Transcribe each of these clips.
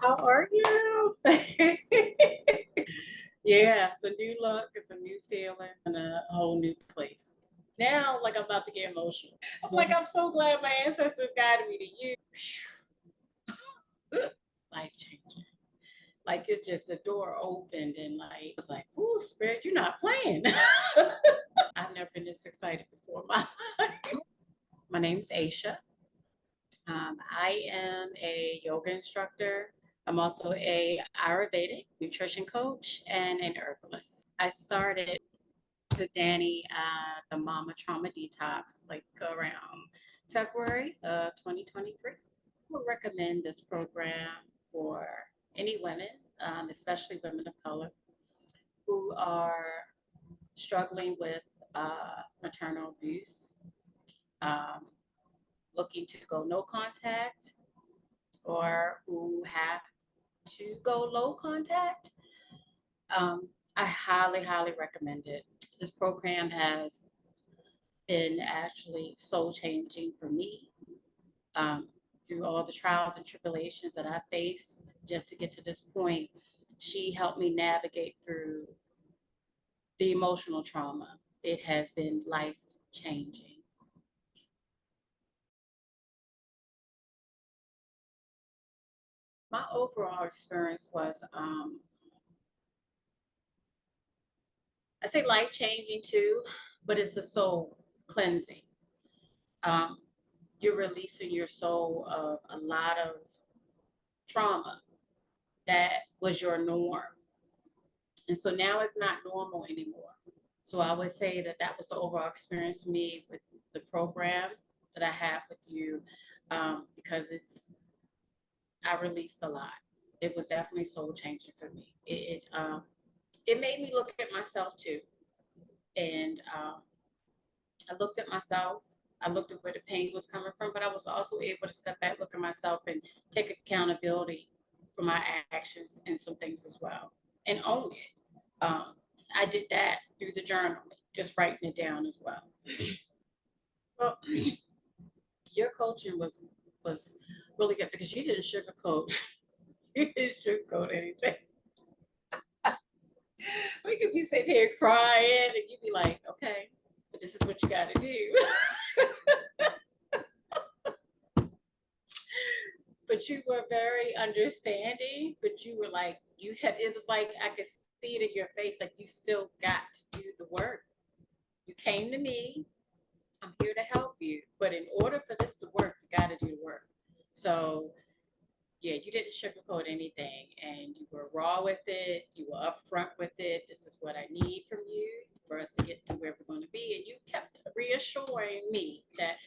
How are you? Yeah, it's a new look, it's a new feeling, and a whole new place. Now, like I'm about to get emotional. I'm like, I'm so glad my ancestors guided me to you. Life changing. Like it's just the door opened and like it's like, ooh, spirit, you're not playing. I've never been this excited before in my life. My name's Esha. I am a yoga instructor. I'm also a Ayurvedic nutrition coach and an herbalist. I started with Danny the Mama Trauma Detox like around February 2023. I would recommend this program for any women, especially women of color, who are struggling with maternal abuse, um, looking to go no contact, or who have to go low contact. I highly, highly recommend it. This program has been actually soul changing for me, um, through all the trials and tribulations that I faced just to get to this point. She helped me navigate through the emotional trauma. It has been life changing. My overall experience was, I say life changing too, but it's a soul cleansing. Um, you're releasing your soul of a lot of trauma that was your norm. And so now it's not normal anymore. So I would say that that was the overall experience for me with the program that I have with you, because I released a lot. It was definitely soul changing for me. It made me look at myself too. And I looked at myself. I looked at where the pain was coming from, but I was also able to step back, look at myself, and take accountability for my actions and some things as well, and own it. I did that through the journaling, just writing it down as well. Well, your coaching was really good because you didn't sugarcoat. You didn't sugarcoat anything. We could be sitting here crying, and you'd be like, "Okay, but this is what you got to do." But you were very understanding, but you were like, you had, it was like I could see it in your face, like you still got to do the work. You came to me, I'm here to help you, but in order for this to work, you got to do the work. So yeah, you didn't sugarcoat anything, and you were raw with it, you were upfront with it. This is what I need from you for us to get to where we're going to be, and you kept reassuring me that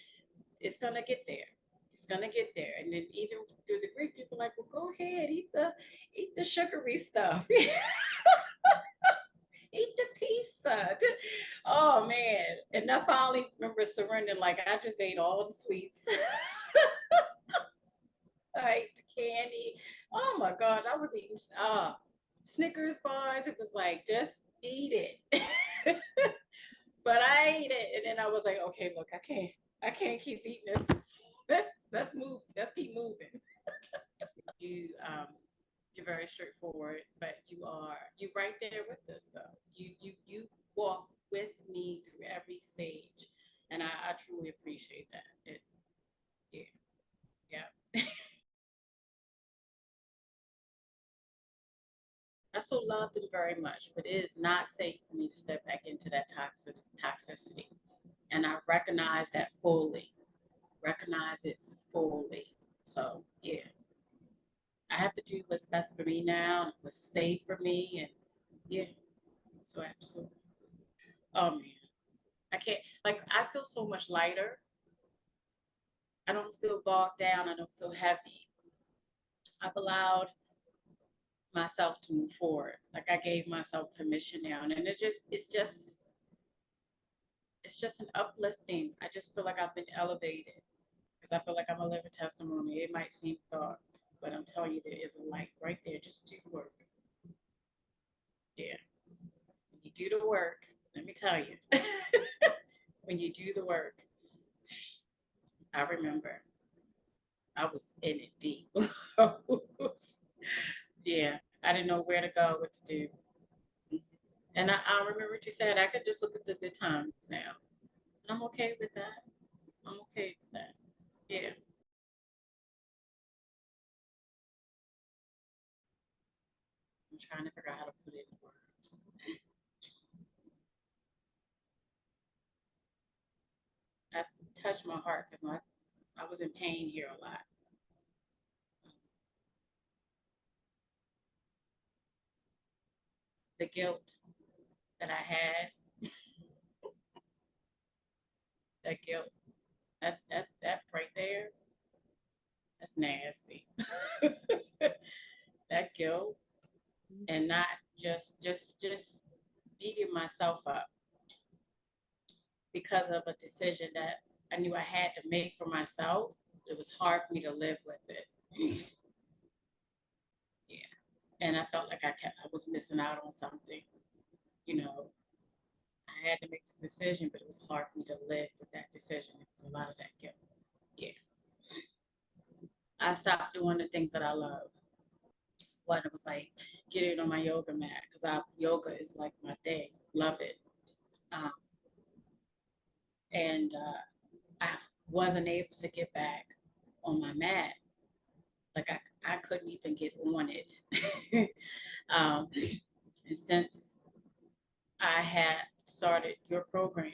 it's going to get there. It's gonna get there. And then even through the grief, people like, well, go ahead, eat the sugary stuff. Eat the pizza. Oh man. And I finally remember surrendering, like I just ate all the sweets. I ate the candy. Oh my God. I was eating Snickers bars. It was like, just eat it. But I ate it. And then I was like, okay, look, I can't keep eating this. Let's move. Let's keep moving. You're very straightforward, but you right there with us though. You walk with me through every stage, and I truly appreciate that. Yeah, yeah. I still love them very much, but it is not safe for me to step back into that toxicity, and I recognize that fully. Recognize it fully. So yeah, I have to do what's best for me now, what's safe for me, and yeah. So absolutely. Oh man, I can't, like, I feel so much lighter. I don't feel bogged down. I don't feel heavy. I've allowed myself to move forward. Like I gave myself permission now. And it's just an uplifting. I just feel like I've been elevated because I feel like I'm a living testimony. It might seem dark, but I'm telling you, there is a light right there. Just do the work. Yeah. When you do the work, let me tell you, when you do the work, I remember I was in it deep. Yeah, I didn't know where to go, what to do. And I remember what you said. I could just look at the good times now. And I'm okay with that. I'm okay with that. Yeah. I'm trying to figure out how to put it in words. I touched my heart because I was in pain here a lot. The guilt that I had, that guilt, that right there, that's nasty. That guilt and not just beating myself up because of a decision that I knew I had to make for myself. It was hard for me to live with it. Yeah. And I felt like I was missing out on something. You know, I had to make this decision, but it was hard for me to live with that decision. It was a lot of that guilt. Yeah. I stopped doing the things that I love. What it was like getting on my yoga mat because yoga is like my thing. Love it. Um, and I wasn't able to get back on my mat. Like I couldn't even get on it. um, and since I had started your program,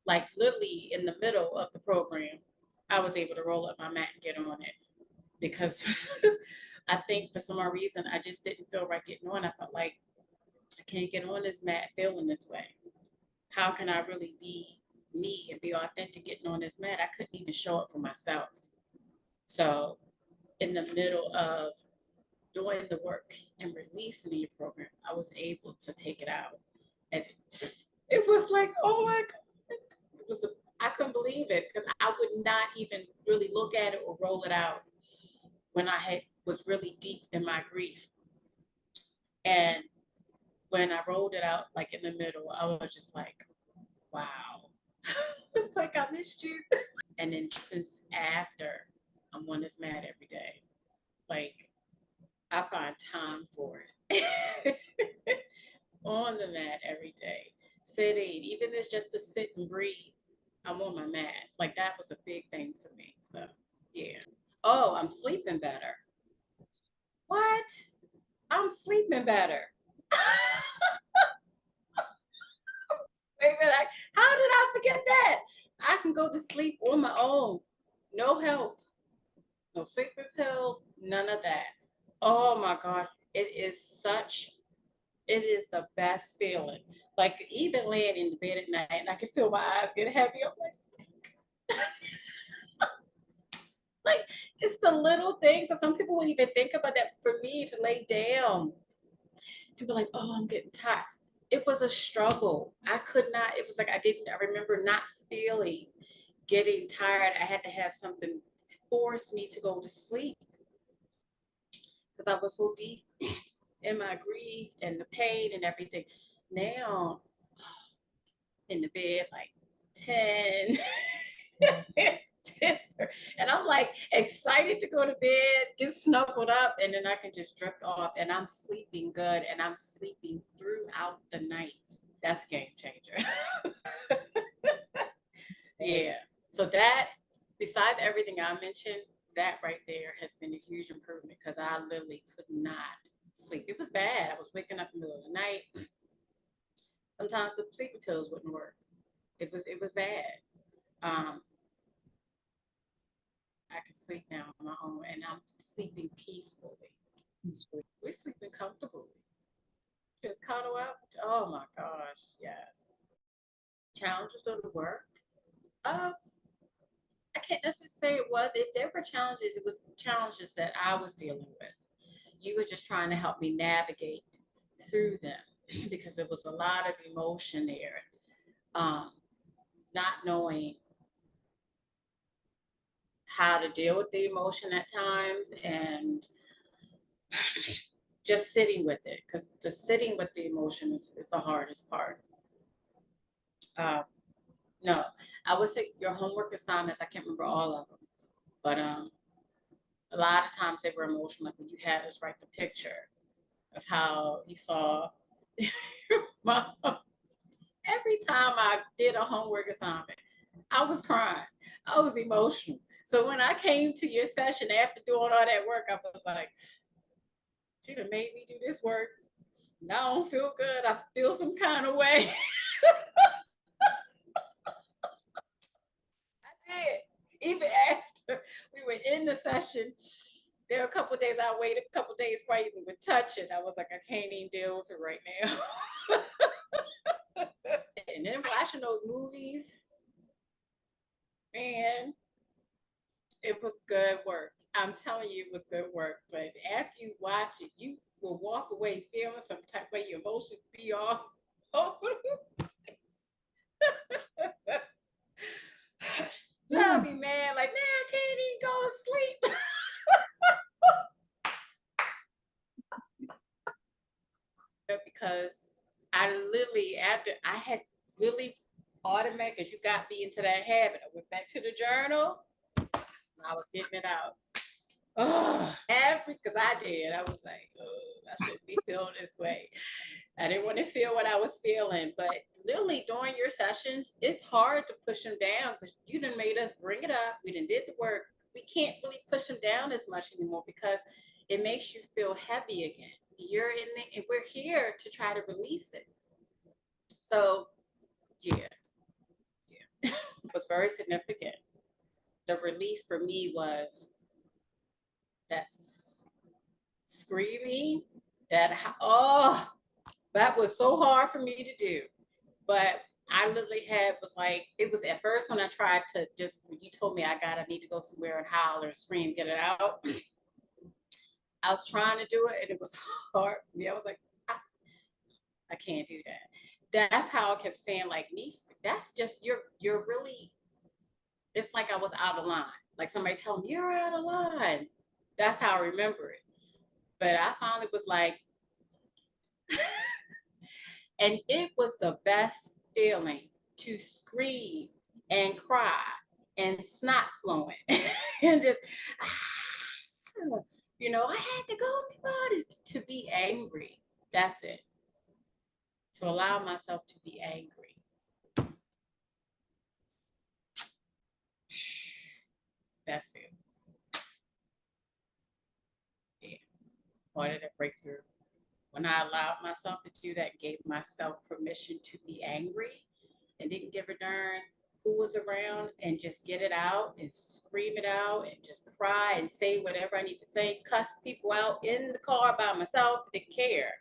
like literally in the middle of the program, I was able to roll up my mat and get on it because I think for some odd reason I just didn't feel right getting on. I felt like I can't get on this mat feeling this way. How can I really be me and be authentic getting on this mat? I couldn't even show up for myself. So in the middle of doing the work and releasing your program, I was able to take it out. And it was like, oh my God. It was I couldn't believe it because I would not even really look at it or roll it out when was really deep in my grief. And when I rolled it out like in the middle, I was just like, wow. It's like I missed you. And then since after, I'm on this mat every day. Like I find time for it. On the mat every day, sitting, even if it's just to sit and breathe, I'm on my mat. Like that was a big thing for me. So yeah. Oh, I'm sleeping better. What? I'm sleeping better. Wait a minute. How did I forget that? I can go to sleep on my own. No help. No sleeping pills. None of that. Oh my gosh. It is the best feeling. Like even laying in the bed at night and I can feel my eyes get heavy. I'm like it's the little things. So some people wouldn't even think about that. For me to lay down and be like, oh, I'm getting tired. It was a struggle. I could not, it was like I remember not feeling getting tired. I had to have something force me to go to sleep because I was so deep in my grief and the pain and everything. Now in the bed like 10, 10, and I'm like excited to go to bed, get snuggled up, and then I can just drift off and I'm sleeping good and I'm sleeping throughout the night. That's a game changer. Yeah. So that, besides everything I mentioned, that right there has been a huge improvement because I literally could not sleep. It was bad. I was waking up in the middle of the night. Sometimes the sleeping pills wouldn't work. It was bad. Um, I can sleep now on my own, and I'm sleeping peacefully. We're sleeping comfortably. Just cuddle up. Oh my gosh, yes. Challenges of the work. Uh, I can't necessarily say it was. If there were challenges, it was challenges that I was dealing with. You were just trying to help me navigate through them because there was a lot of emotion there. Um, Not knowing how to deal with the emotion at times and just sitting with it because the sitting with the emotion is the hardest part. Uh, no, I would say your homework assignments, I can't remember all of them, but A lot of times they were emotional, like when you had us write the picture of how you saw your mom. Every time I did a homework assignment, I was crying. I was emotional. So when I came to your session after doing all that work, I was like, she done made me do this work. Now I don't feel good. I feel some kind of way. I did. Even after we were in the session, there were a couple of days I waited a couple of days before I even would touch it. I was like, I can't even deal with it right now. And then watching those movies, man, it was good work. I'm telling you, it was good work. But after you watch it, you will walk away feeling some type of way. Your emotions be off. I'll be mad, like, nah, I can't even go to sleep. Because I literally, after I had really automatic, because you got me into that habit. I went back to the journal. I was getting it out. Oh, because I did. I was like, oh, I shouldn't be feeling this way. I didn't want to feel what I was feeling. But literally during your sessions, it's hard to push them down because you done made us bring it up. We done did the work. We can't really push them down as much anymore because it makes you feel heavy again. You're in the, and we're here to try to release it. So yeah, yeah. It was very significant. The release for me was that screaming, that, oh, that was so hard for me to do. But I literally was like, it was at first when I tried to just, you told me I need to go somewhere and holler, scream, get it out. I was trying to do it and it was hard for me. I was like, I can't do that. That's how I kept saying, like, niece, that's just, you're really, it's like I was out of line. Like somebody telling me, you're out of line. That's how I remember it. But I finally was like, and it was the best feeling to scream and cry and snot flowing and just, I had to go through all this to be angry. That's it. To allow myself to be angry. That's it. Yeah. Part of that breakthrough. When I allowed myself to do that, gave myself permission to be angry and didn't give a darn who was around and just get it out and scream it out and just cry and say whatever I need to say, cuss people out in the car by myself, didn't care.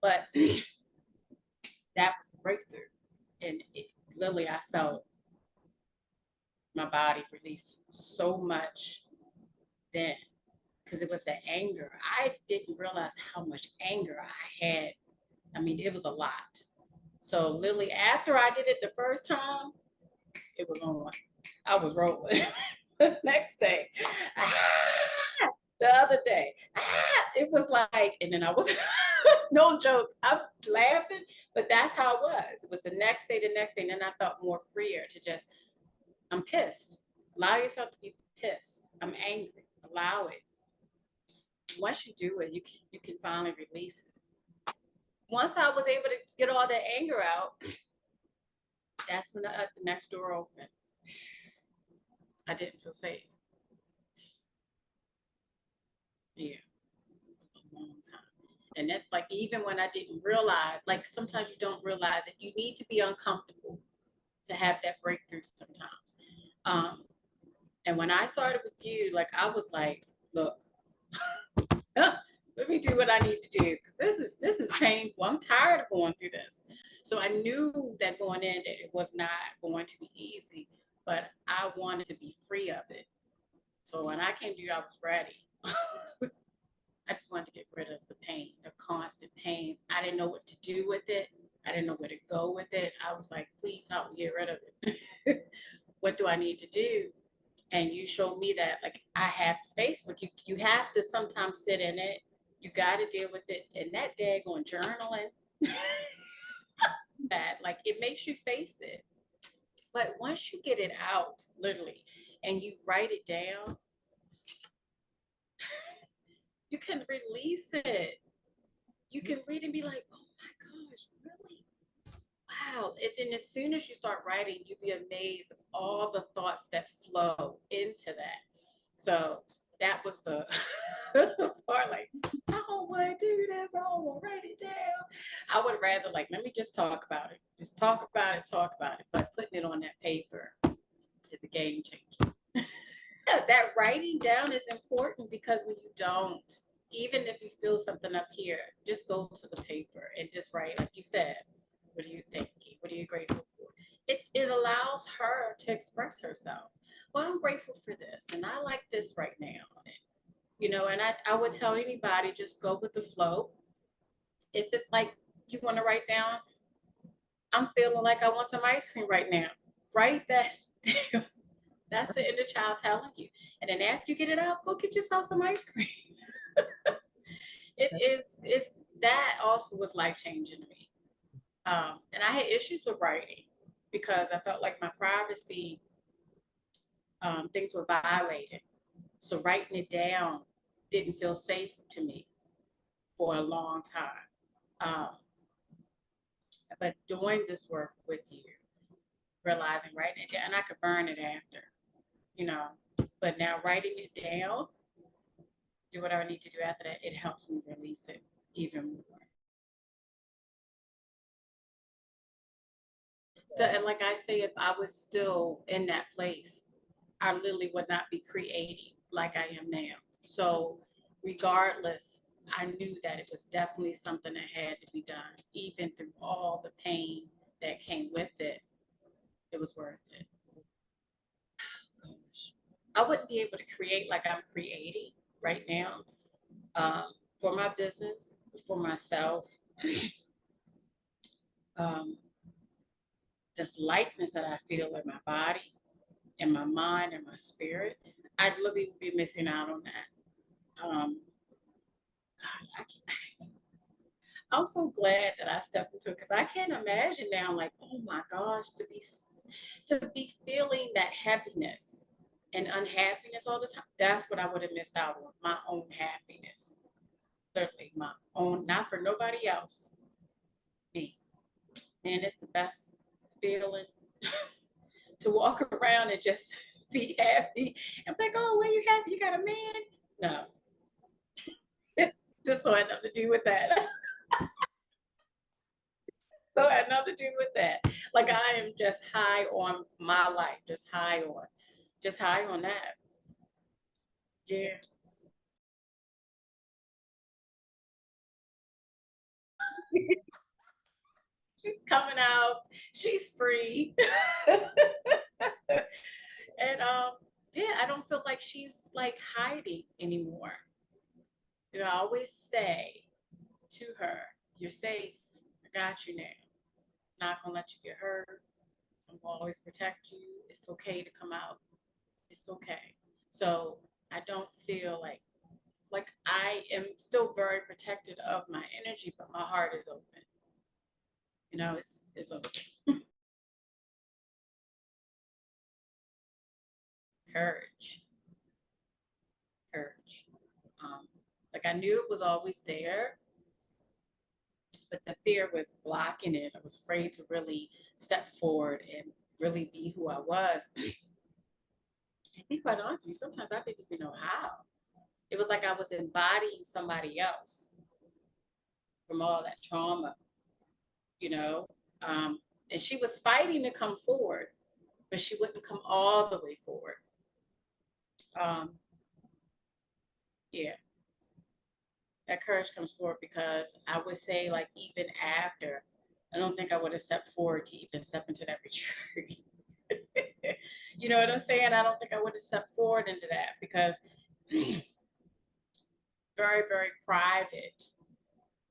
But that was a breakthrough. And literally, I felt my body release so much then because it was that anger. I didn't realize how much anger I had. I mean, it was a lot. So literally, after I did it the first time, it was on. I was rolling. The next day, the other day, it was like, and then I was, no joke, I'm laughing, but that's how it was. It was the next day, and then I felt more freer to just, I'm pissed. Allow yourself to be pissed. I'm angry. Allow it. Once you do it, you can finally release it. Once I was able to get all that anger out, that's when the next door opened. I didn't feel safe. Yeah, a long time. And that's like, even when I didn't realize, like sometimes you don't realize that you need to be uncomfortable to have that breakthrough sometimes. Um, and when I started with you, like I was like, look, let me do what I need to do because this is painful. I'm tired of going through this. So I knew that going in that it was not going to be easy, but I wanted to be free of it. So when I came to you, I was ready. I just wanted to get rid of the pain, the constant pain. I didn't know what to do with it. I didn't know where to go with it. I was like, please help me get rid of it. What do I need to do? And you showed me that, like, I have to face it. You have to sometimes sit in it. You got to deal with it. And that daggone journaling, that, like, it makes you face it. But once you get it out, literally, and you write it down, can release it. You can read and be like, oh my gosh, really? Wow. And then as soon as you start writing, you'd be amazed of all the thoughts that flow into that. So that was the part, like, I don't want to do this. I don't want to write it down. I would rather, like, let me just talk about it. Just talk about it. But putting it on that paper is a game changer. That writing down is important, because when you don't, even if you feel something up here, just go to the paper and just write, like you said, what are you thinking? What are you grateful for? It allows her to express herself. Well, I'm grateful for this, and I like this right now. And I would tell anybody, just go with the flow. If it's like you want to write down, I'm feeling like I want some ice cream right now. Write that down. That's the inner child telling you. And then after you get it out, go get yourself some ice cream. It's that also was life changing to me. And I had issues with writing because I felt like my privacy, things were violated. So writing it down didn't feel safe to me for a long time. But doing this work with you, realizing writing it down, I could burn it after, but now writing it down, do whatever I need to do after that, it helps me release it even more. So, and like I say, if I was still in that place, I literally would not be creating like I am now. So regardless, I knew that it was definitely something that had to be done. Even through all the pain that came with it, it was worth it. Gosh. I wouldn't be able to create like I'm creating right now, for my business, for myself. um, this lightness that I feel in my body, in my mind, and my spirit, I'd really be missing out on that. God, I'm so glad that I stepped into it, because I can't imagine now, like, oh my gosh, to be feeling that heaviness and unhappiness all the time. That's what I would have missed out on, my own happiness. Literally my own, not for nobody else, me. And it's the best feeling to walk around and just be happy and be like, oh, when you happy, you got a man? No, it's just don't have nothing to do with that. So it had nothing to do with that. Like, I am just high on my life, just high on that. Yeah. She's coming out. She's free. And yeah, I don't feel like she's like hiding anymore. I always say to her, you're safe. I got you now. I'm not gonna let you get hurt. I'm gonna always protect you. It's okay to come out. It's okay. So I don't feel like I am still very protected of my energy, but my heart is open. It's open. Courage. Courage. Like, I knew it was always there, but the fear was blocking it. I was afraid to really step forward and really be who I was. And be quite honest with you, sometimes I didn't even know how. It was like I was embodying somebody else from all that trauma, you know. And she was fighting to come forward, but she wouldn't come all the way forward. Um, yeah, that courage comes forward, because I would say, like, even after, I don't think I would have stepped forward to even step into that retreat. You know what I'm saying? I don't think I would have stepped forward into that, because very, very private.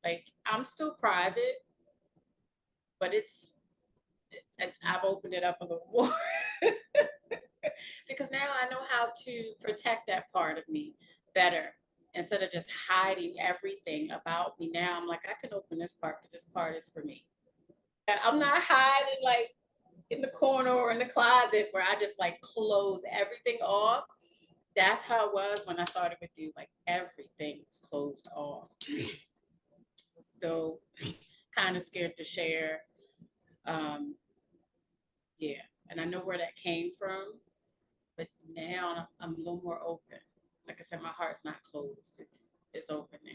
Like, I'm still private, but I've opened it up a little more. Because now I know how to protect that part of me better, instead of just hiding everything about me. Now I'm like, I can open this part, but this part is for me. I'm not hiding like in the corner or in the closet where I just like close everything off. that's how it was when I started with you. Like everything was closed off. Still kind of scared to share. Yeah, and I know where that came from, but now I'm a little more open. Like I said, my heart's not closed. It's open now.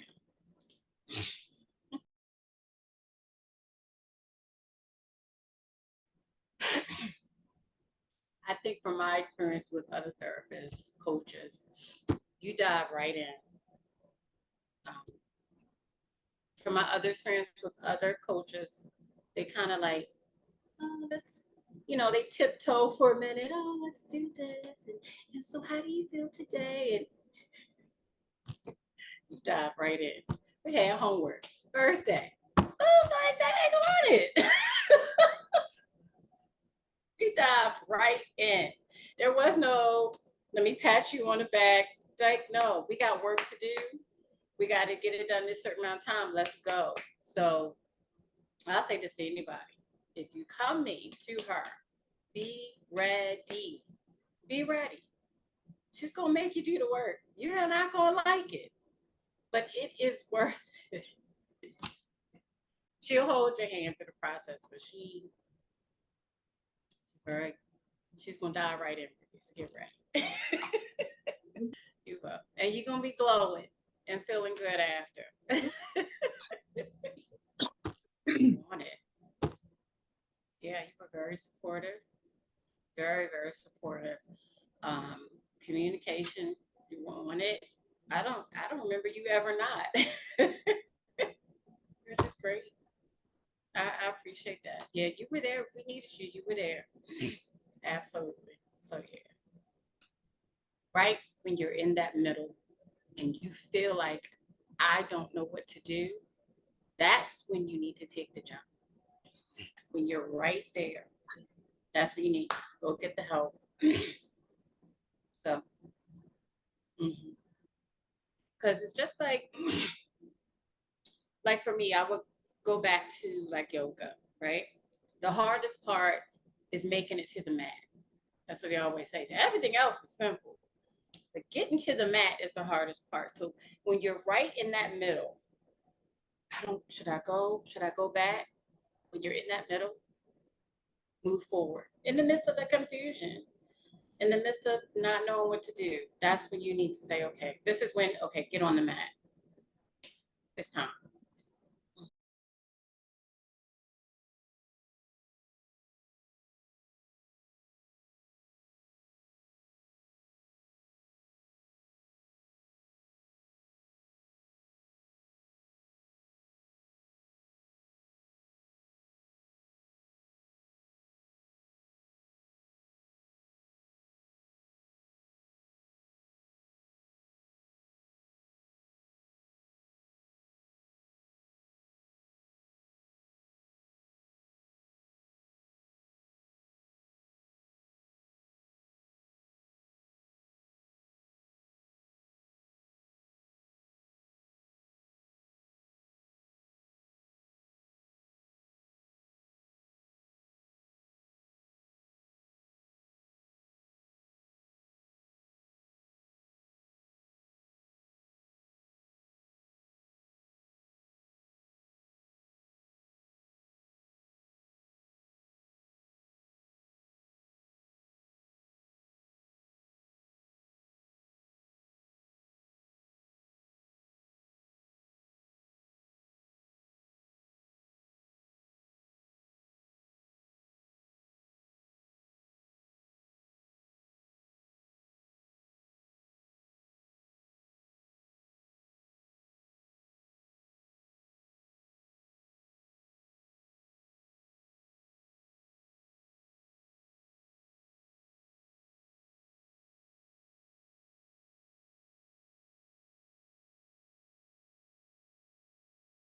I think from my experience with other therapists, coaches, you dive right in. Um, from my other experience with other coaches, they kind of like, oh, let's, they tiptoe for a minute. Oh, let's do this. And so how do you feel today? And you dive right in. We had homework first day. I was like, dang on it. We dived right in. There was no, let me pat you on the back. Like, no, we got work to do. We got to get it done this certain amount of time. Let's go. So I'll say this to anybody. If you come me to her, be ready. Be ready. She's going to make you do the work. You're not going to like it, but it is worth it. She'll hold your hand through the process, but she's very, she's going to dive right in with you. So get ready. You will. And you're going to be glowing and feeling good after. You want it. Yeah, you were very supportive. Very, very supportive. Communication, you want it. I don't remember you ever not. You're just great. I appreciate that. Yeah, you were there. We needed you. You were there. Absolutely. So yeah. Right when you're in that middle and you feel like I don't know what to do, that's when you need to take the jump. When you're right there, that's when you need to go get the help. So, because it's just like for me, I would go back to like yoga, right? The hardest part is making it to the mat. That's what they always say. Everything else is simple, but getting to the mat is the hardest part. So when you're right in that middle, should I go? Should I go back? When you're in that middle, move forward. In the midst of the confusion, in the midst of not knowing what to do, that's when you need to say, okay, this is when, okay, get on the mat. It's time.